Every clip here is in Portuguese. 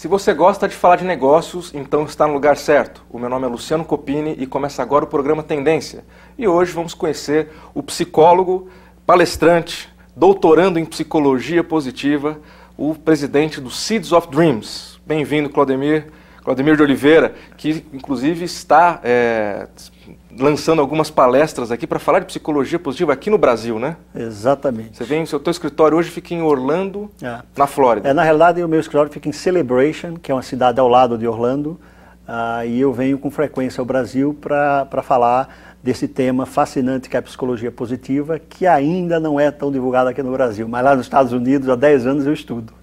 Se você gosta de falar de negócios, então está no lugar certo. O meu nome é Luciano Copini e começa agora o programa Tendência. E hoje vamos conhecer o psicólogo, palestrante, doutorando em psicologia positiva, o presidente do Seeds of Dreams. Bem-vindo, Claudemir de Oliveira, que inclusive está lançando algumas palestras aqui para falar de psicologia positiva aqui no Brasil, né? Exatamente. Você vem, o seu escritório hoje fica em Orlando, na Flórida. Na realidade, o meu escritório fica em Celebration, que é uma cidade ao lado de Orlando, e eu venho com frequência ao Brasil para falar desse tema fascinante que é a psicologia positiva, que ainda não é tão divulgada aqui no Brasil, mas lá nos Estados Unidos há 10 anos eu estudo.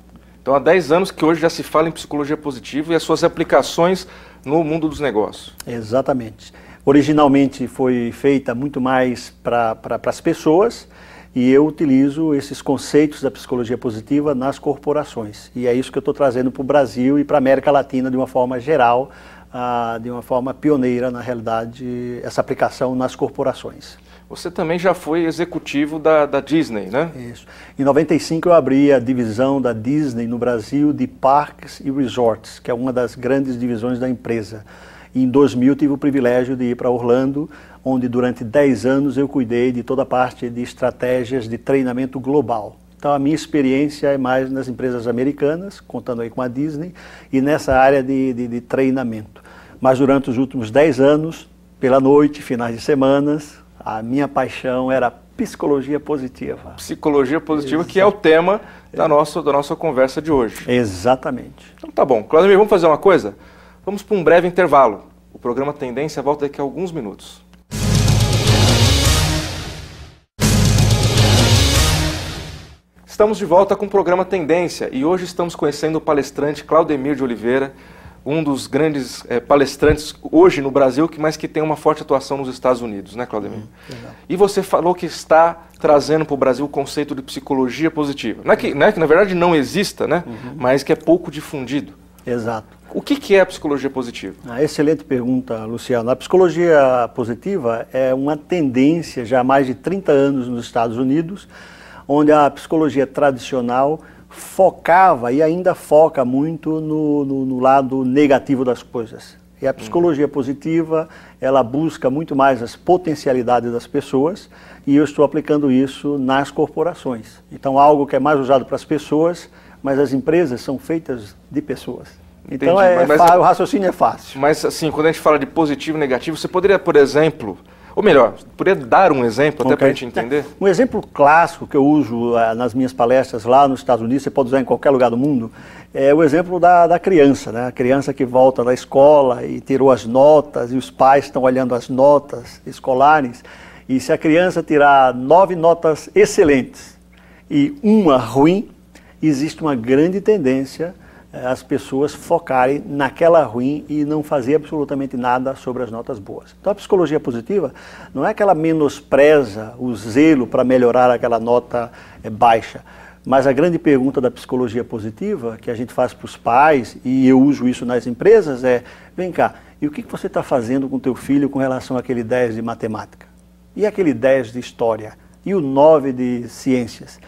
Então há 10 anos que hoje já se fala em psicologia positiva e as suas aplicações no mundo dos negócios. Exatamente. Originalmente foi feita muito mais para as pessoas e eu utilizo esses conceitos da psicologia positiva nas corporações. E é isso que eu estou trazendo para o Brasil e para a América Latina de uma forma geral, de uma forma pioneira, na realidade, essa aplicação nas corporações. Você também já foi executivo da Disney, né? Isso. Em 95 eu abri a divisão da Disney no Brasil de Parques e Resorts, que é uma das grandes divisões da empresa. E em 2000 tive o privilégio de ir para Orlando, onde durante 10 anos eu cuidei de toda a parte de estratégias de treinamento global. Então a minha experiência é mais nas empresas americanas, contando aí com a Disney, e nessa área de treinamento. Mas durante os últimos 10 anos, pela noite, finais de semanas, a minha paixão era psicologia positiva. Psicologia positiva, que é o tema da nossa conversa de hoje. Exatamente. Então tá bom. Claudemir, vamos fazer uma coisa? Vamos para um breve intervalo. O programa Tendência volta daqui a alguns minutos. Estamos de volta com o programa Tendência e hoje estamos conhecendo o palestrante Claudemir de Oliveira, um dos grandes palestrantes hoje no Brasil, mas que tem uma forte atuação nos Estados Unidos, né, Claudemir? E você falou que está trazendo para o Brasil o conceito de psicologia positiva. Não é que na verdade não exista, né? Mas que é pouco difundido. Exato. O que é a psicologia positiva? Excelente pergunta, Luciano. A psicologia positiva é uma tendência já há mais de 30 anos nos Estados Unidos, onde a psicologia tradicional focava e ainda foca muito no lado negativo das coisas. E a psicologia positiva, ela busca muito mais as potencialidades das pessoas e eu estou aplicando isso nas corporações. Então, algo que é mais usado para as pessoas, mas as empresas são feitas de pessoas. Então, o raciocínio é fácil. Mas, assim, quando a gente fala de positivo e negativo, você poderia, por exemplo, ou melhor, poderia dar um exemplo até para a gente entender? Um exemplo clássico que eu uso nas minhas palestras lá nos Estados Unidos, você pode usar em qualquer lugar do mundo, é o exemplo da criança, né? A criança que volta da escola e tirou as notas e os pais estão olhando as notas escolares e se a criança tirar 9 notas excelentes e uma ruim, existe uma grande tendência as pessoas focarem naquela ruim e não fazer absolutamente nada sobre as notas boas. Então a psicologia positiva não é que ela menospreza o zelo para melhorar aquela nota baixa, mas a grande pergunta da psicologia positiva que a gente faz para os pais, e eu uso isso nas empresas, é: vem cá, e o que você está fazendo com o teu filho com relação àquele 10 de matemática? E aquele 10 de história? E o 9 de ciências?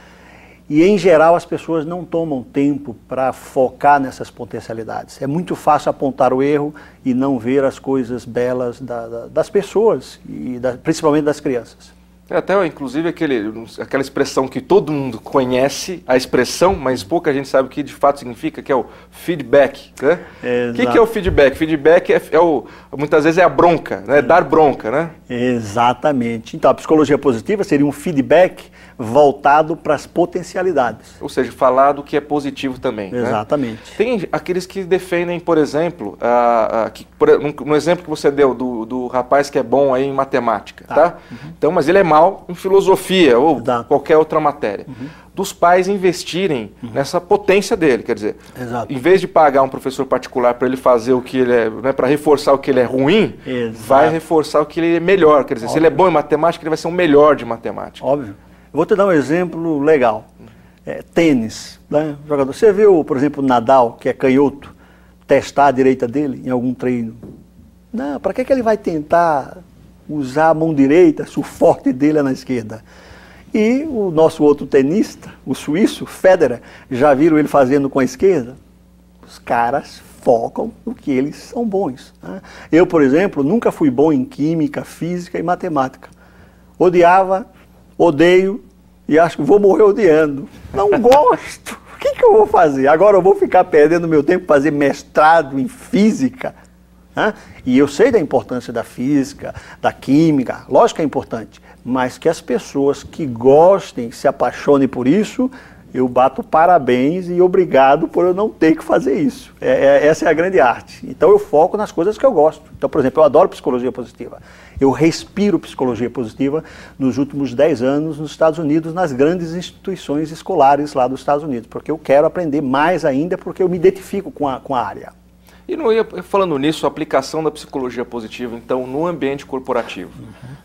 E, em geral, as pessoas não tomam tempo para focar nessas potencialidades. É muito fácil apontar o erro e não ver as coisas belas das pessoas, e principalmente das crianças. Até, inclusive, aquela expressão que todo mundo conhece, a expressão, mas pouca gente sabe o que de fato significa, que é o feedback. Né? O que é o feedback? Feedback muitas vezes é a bronca, né? Dar bronca, né? Exatamente. Então, a psicologia positiva seria um feedback voltado para as potencialidades. Ou seja, falar do que é positivo também. Exatamente. Né? Tem aqueles que defendem, por exemplo, no exemplo que você deu do rapaz que é bom aí em matemática, tá? Então, mas ele é mal em filosofia ou qualquer outra matéria. Dos pais investirem nessa potência dele, quer dizer, em vez de pagar um professor particular para ele fazer o que ele é, né, para reforçar o que ele é ruim, vai reforçar o que ele é melhor, quer dizer, se ele é bom em matemática, ele vai ser o melhor de matemática. Óbvio. Eu vou te dar um exemplo legal. Tênis, né? Jogador. Você viu, por exemplo, o Nadal, que é canhoto, testar a direita dele em algum treino? Não, para que ele vai tentar usar a mão direita se o forte dele é na esquerda? E o nosso outro tenista, o suíço, Federer, já viram ele fazendo com a esquerda? Os caras focam no que eles são bons, né? Eu, por exemplo, nunca fui bom em química, física e matemática. Odiava, odeio e acho que vou morrer odiando. Não gosto. O que eu vou fazer? Agora eu vou ficar perdendo meu tempo para fazer mestrado em física? E eu sei da importância da física, da química, lógico que é importante, mas que as pessoas que gostem, se apaixonem por isso, eu bato parabéns e obrigado por eu não ter que fazer isso. Essa é a grande arte. Então eu foco nas coisas que eu gosto. Então, por exemplo, eu adoro psicologia positiva. Eu respiro psicologia positiva nos últimos 10 anos nos Estados Unidos, nas grandes instituições escolares lá dos Estados Unidos, porque eu quero aprender mais ainda, porque eu me identifico com a área. E falando nisso, a aplicação da psicologia positiva, então, no ambiente corporativo.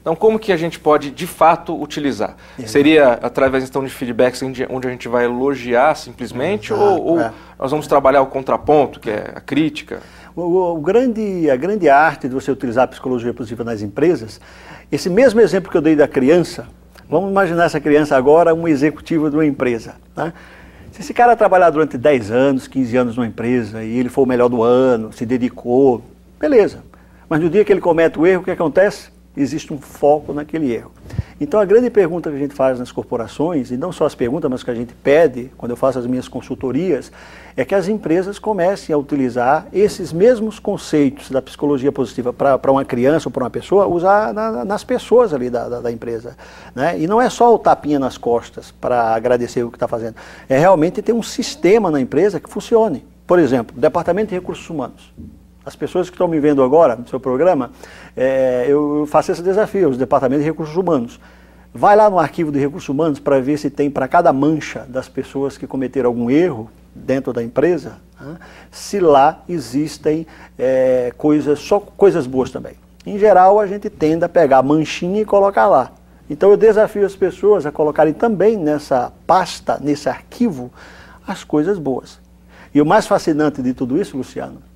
Então, como que a gente pode, de fato, utilizar? Seria através, então, de feedbacks onde a gente vai elogiar simplesmente, ou nós vamos trabalhar o contraponto, que é a crítica? A grande arte de você utilizar a psicologia positiva nas empresas, esse mesmo exemplo que eu dei da criança, vamos imaginar essa criança agora um executivo de uma empresa, né? Se esse cara trabalhar durante 10 anos, 15 anos numa empresa e ele for o melhor do ano, se dedicou, beleza. Mas no dia que ele comete o erro, o que acontece? Existe um foco naquele erro. Então a grande pergunta que a gente faz nas corporações, e não só as perguntas, mas que a gente pede quando eu faço as minhas consultorias, é que as empresas comecem a utilizar esses mesmos conceitos da psicologia positiva para uma criança ou para uma pessoa, usar nas pessoas ali da empresa, né? E não é só o tapinha nas costas para agradecer o que está fazendo, é realmente ter um sistema na empresa que funcione. Por exemplo, o Departamento de Recursos Humanos. As pessoas que estão me vendo agora no seu programa, eu faço esse desafio, os departamentos de recursos humanos. Vai lá no arquivo de recursos humanos para ver se tem para cada mancha das pessoas que cometeram algum erro dentro da empresa, né, se lá existem só coisas boas também. Em geral, a gente tende a pegar a manchinha e colocar lá. Então eu desafio as pessoas a colocarem também nessa pasta, nesse arquivo, as coisas boas. E o mais fascinante de tudo isso, Luciano,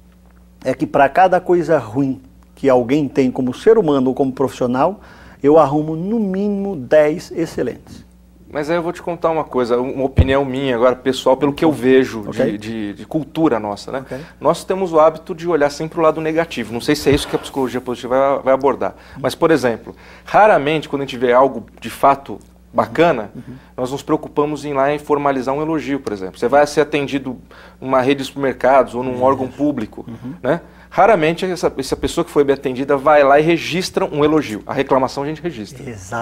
é que para cada coisa ruim que alguém tem como ser humano ou como profissional, eu arrumo no mínimo 10 excelentes. Mas aí eu vou te contar uma coisa, uma opinião minha agora, pessoal, pelo que eu vejo de cultura nossa, né? Nós temos o hábito de olhar sempre o lado negativo. Não sei se é isso que a psicologia positiva vai abordar. Mas, por exemplo, raramente quando a gente vê algo de fato bacana, nós nos preocupamos em ir lá e formalizar um elogio, por exemplo. Você vai ser atendido numa rede de supermercados ou num órgão público, né? Raramente essa pessoa que foi bem atendida vai lá e registra um elogio. A reclamação a gente registra. Exato.